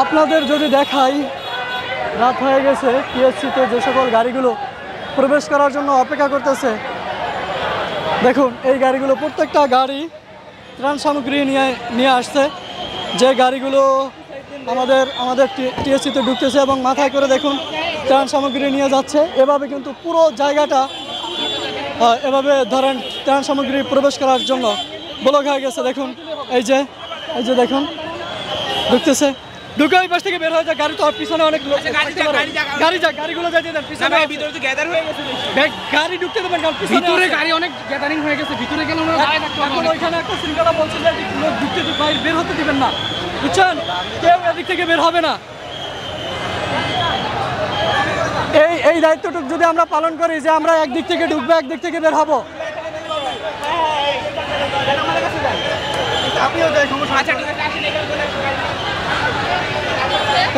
আপনাদের যদি দেখাই, রাত হয়ে গেছে, টিএসসিতে যে সকল গাড়িগুলো প্রবেশ করার জন্য অপেক্ষা করতেছে, দেখুন এই গাড়িগুলো প্রত্যেকটা গাড়ি ত্রাণ সামগ্রী নিয়ে আসছে। যে গাড়িগুলো আমাদের টিএসসিতে ঢুকতেছে এবং মাথায় করে দেখুন ত্রাণ সামগ্রী নিয়ে যাচ্ছে। এভাবে কিন্তু পুরো জায়গাটা এভাবে ধরেন ত্রাণ সামগ্রী প্রবেশ করার জন্য ব্লক হয়ে গেছে। দেখুন এই যে দেখুন ঢুকতেছে, ঢুকে ওই পাশ থেকে বের হয়ে যায়। গাড়ি তো পিছনে অনেক লোক, গাড়িগুলো যাইতে দেন, পিছনে ভিতরে তো গ্যাদার হয়ে গেছে, গাড়ি ঢুকতে দেবেন কারণ ভিতরে গাড়ি অনেক গ্যাদারিং হয়ে গেছে। ভিতরে গেলে আমরা দাঁড়ায় থাকতে হবে। এখন ওইখানে একটা শৃঙ্খলা বলছে যে লোক ঢুকতে বাইরে বের হতে দিবেন না, বুঝছেন? কেউ এদিক থেকে বের হবে না। এই দায়িত্বটুকু যদি আমরা পালন করি যে আমরা একদিক থেকে ঢুকবো, একদিক থেকে বের হবো।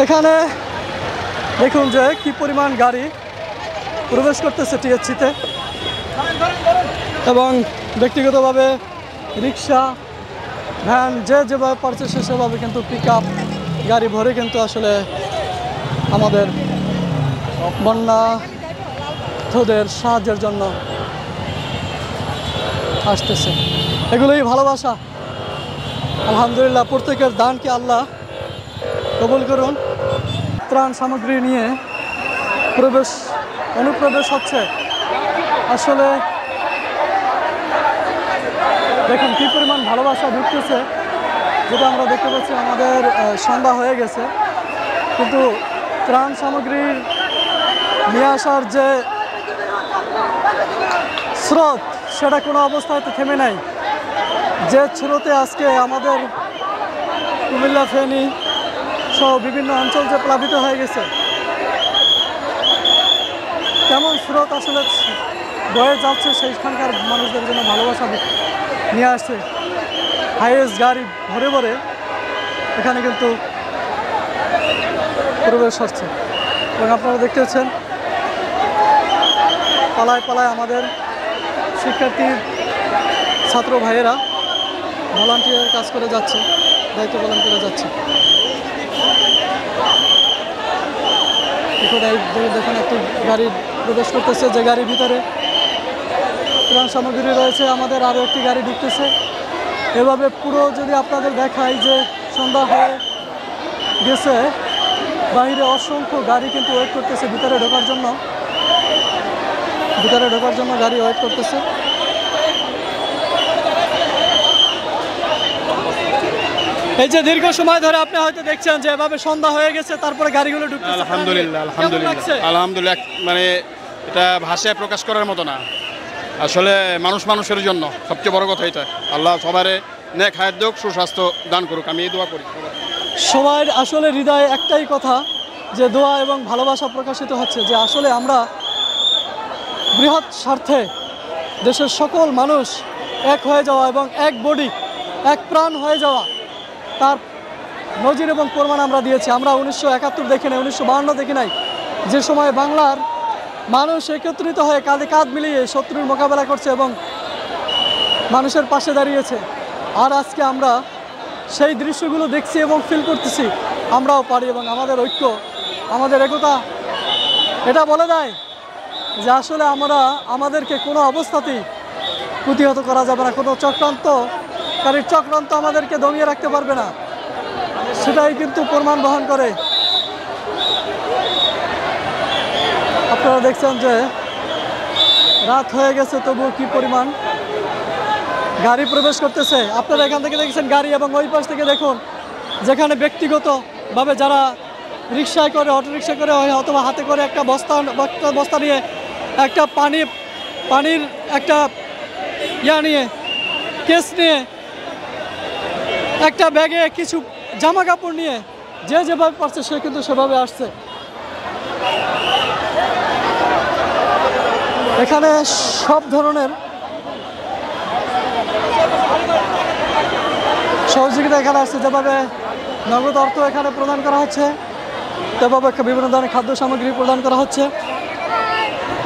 এখানে দেখুন যে কি পরিমাণ গাড়ি প্রবেশ করতেছে টিএসসিতে, এবং ব্যক্তিগতভাবে রিক্সা, ভ্যান যে যেভাবে পারছে সেভাবে কিন্তু পিকআপ গাড়ি ভরে কিন্তু আসলে আমাদের বন্যার্থদের সাহায্যের জন্য আসতেছে। এগুলোই ভালোবাসা। আলহামদুলিল্লাহ, প্রত্যেকের দানকে আল্লাহ কবুল করুন। ত্রাণ সামগ্রী নিয়ে অনুপ্রবেশ হচ্ছে। আসলে দেখুন কী পরিমাণ ভালোবাসা ঢুকতেছে, যেটা আমরা দেখতে পাচ্ছি। আমাদের সন্ধ্যা হয়ে গেছে, কিন্তু ত্রাণ সামগ্রী নিয়ে আসার যে স্রোত, সেটা কোনো অবস্থায় তো থেমে নাই। যে স্রোতে আজকে আমাদের কুমিল্লা, ফেনী সহ বিভিন্ন অঞ্চল যে প্লাবিত হয়ে গেছে, কেমন স্রোত আসলে বয়ে যাচ্ছে, সেইখানকার মানুষদের জন্য ভালোবাসা নিয়ে আসছে। হাইয়েস্ট গাড়ি ভরে ভরে এখানে কিন্তু প্রবেশ হচ্ছে, এবং আপনারা দেখতে পাচ্ছেন পালায় পালায় আমাদের শিক্ষার্থী ছাত্র ভাইয়েরা ভলান্টিয়ার কাজ করে যাচ্ছে, দায়িত্ব পালন করে যাচ্ছে। দেখুন একটি গাড়ি প্রবেশ করতেছে, যে গাড়ির ভিতরে ত্রাণ সামগ্রী রয়েছে। আমাদের আরও একটি গাড়ি ঢুকতেছে। এভাবে পুরো যদি আপনাদের দেখাই যে সন্ধ্যা হয়ে গেছে, বাইরে অসংখ্য গাড়ি কিন্তু ওয়েট করতেছে ভিতরে ঢোকার জন্য গাড়ি ওয়েট করতেছে। এই যে দীর্ঘ সময় ধরে আপনি হয়তো দেখছেন যে এভাবে সন্ধ্যা হয়ে গেছে, তারপরে গাড়িগুলো ঢুকছে। আলহামদুলিল্লাহ মানে এটা ভাষায় প্রকাশ করার মতো না। আসলে মানুষের জন্য সবচেয়ে বড় কথা এটা। আল্লাহ সবারে নেক হায়াত দেখ, সুস্বাস্থ্য দান করুক, আমি এই দোয়া করি। সবার আসলে হৃদয়ে একটাই কথা, যে দোয়া এবং ভালোবাসা প্রকাশিত হচ্ছে, যে আসলে আমরা বৃহৎ স্বার্থে দেশের সকল মানুষ এক হয়ে যাওয়া এবং এক বডি, এক প্রাণ হয়ে যাওয়া, তার নজির এবং প্রমাণ আমরা দিয়েছি। আমরা 1971 দেখি নাই, 1952 দেখি নাই, যে সময় বাংলার মানুষ একত্রিত হয়ে কাঁধে কাঁধ মিলিয়ে শত্রুর মোকাবেলা করছে এবং মানুষের পাশে দাঁড়িয়েছে। আর আজকে আমরা সেই দৃশ্যগুলো দেখছি এবং ফিল করতেছি আমরাও পারি, এবং আমাদের ঐক্য, আমাদের একতা এটা বলে দেয় যে আসলে আমাদেরকে কোনো অবস্থাতেই প্রতিহত করা যাবে না। কোনো চক্রান্ত আমাদেরকে দমিয়ে রাখতে পারবে না, সেটাই কিন্তু প্রমাণ বহন করে। আপনারা দেখছেন যে রাত হয়ে গেছে, তবুও কি পরিমাণ গাড়ি প্রবেশ করতেছে। আপনারা এখান থেকে দেখছেন গাড়ি, এবং ওই পাশ থেকে দেখুন যেখানে ব্যক্তিগতভাবে যারা রিক্সায় করে, অটোরিক্সা করে, অথবা হাতে করে একটা বস্তা নিয়ে, একটা পানির একটা নিয়ে, কেস নিয়ে, একটা ব্যাগে কিছু জামা কাপড় নিয়ে, যে যেভাবে পারছে সে কিন্তু সেভাবে আসছে। এখানে সব ধরনের সহযোগিতা এখানে আসছে, যেভাবে নগদ অর্থ এখানে প্রদান করা হচ্ছে, তেভাবে বিভিন্ন ধরনের খাদ্য সামগ্রী প্রদান করা হচ্ছে।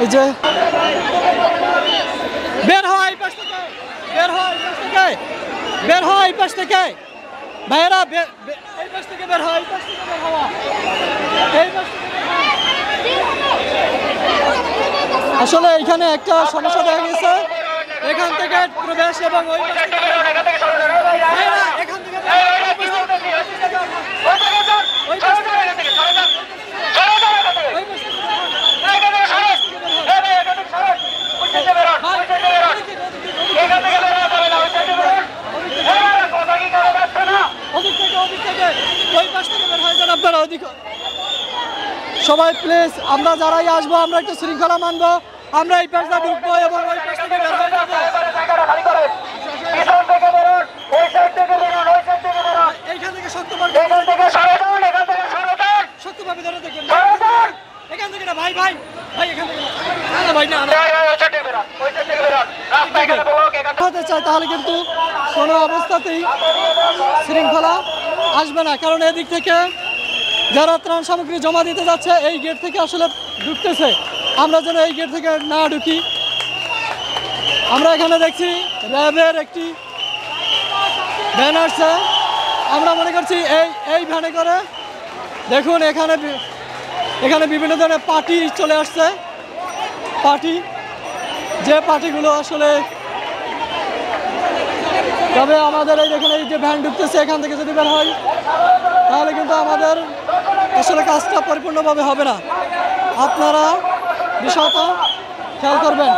এই যে বের হয় এই পাশ থেকে, বের হয় এই পাশ থেকে ভাইয়েরা, এই পাশ থেকে বের হয়, এই পাশ থেকে বের হওয়া, এই পাশ থেকে বের হওয়া। আসলে এখানে একটা সমস্যা দেখা গেছে, এখান থেকে প্রবেশ এবং ওই পাশ থেকে বের হওয়া। ভাইরা, এখান থেকে বের হওয়া, ওই পাশ থেকে বের হওয়া। ওই পাশ থেকে বের হওয়া। ওই পাশ থেকে বের হওয়া। সবাই প্লিজ, আমরা যারাই আসবো আমরা একটু শৃঙ্খলা মানবো, আমরা এই পাশটা ঢুকবো এবং ওই পাশ থেকে বের হয়ে যাবো। এইখান থেকে শক্তভাবে ধরে দেখবেন, এখান থেকে না ভাই ভাই ভাই, এখান থেকে না ভাই, না হতে চাই তাহলে কিন্তু কোনো অবস্থাতেই শৃঙ্খলা আসবে না, কারণ এদিক থেকে যারা ত্রাণ সামগ্রী জমা দিতে যাচ্ছে এই গেট থেকে আসলে ঢুকতেছে, আমরা যেন এই গেট থেকে না ঢুকি। আমরা এখানে দেখছি র্যাবের একটি ভ্যান আসছে, আমরা মনে করছি এই ভ্যানে করে দেখুন এখানে বিভিন্ন ধরনের পার্টি চলে আসছে, পার্টি, যে পার্টিগুলো আসলে, তবে আমাদের এই দেখুন এই যে ভ্যান ঢুকতেছে, এখান থেকে যদি বের হয় তাহলে কিন্তু আমাদের আসলে কাজটা পরিপূর্ণভাবে হবে না। আপনারা বিষয়টা খেয়াল করবেন।